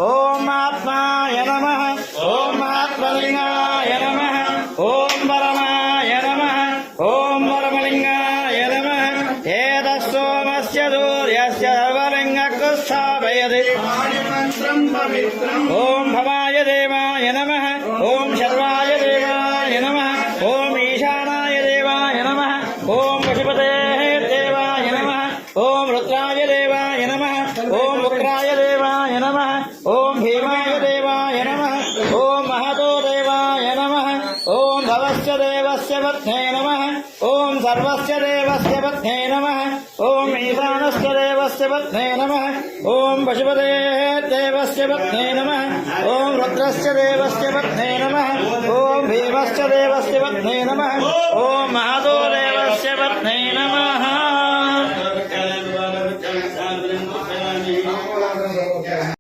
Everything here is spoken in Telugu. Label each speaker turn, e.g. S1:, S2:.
S1: ఓం ఆత్మాయ నమః ఓం ఆత్మలింగాయ నమః ఓం పరమాయ నమః ఓం పరమలింగాయ నమః ఏతస్సోమస్య సూర్యస్య సర్వలింగకు స్థాపయతి ఓం భవాయ దేవాయ నమః ఓం శర్వాయ దేవాయ నమః ఓం ఈశానాయ దేవాయ నమః ఓం పశుపతే దేవాయ నమః ఓం రుద్రాయ దేవాయ నమః ఓం ఉగ్రాయ దేవాయ నమః ఓం భీమాయ దేవాయ నమః ఓం మహతో దేవాయ నమః ఓం భవస్య దేవస్య పత్నే నమః ఓం సర్వస్య దేవస్య పత్నే నమః ఓం ఈశానస్య దేవస్య పత్నే నమః ఓం పశుపతే దేవస్య పత్నే నమః ఓం రుద్రస్య దేవస్య పత్నే నమః ఓం భీమస్య దేవస్య పత్నే నమః ఓం మహతో దేవస్య పత్నే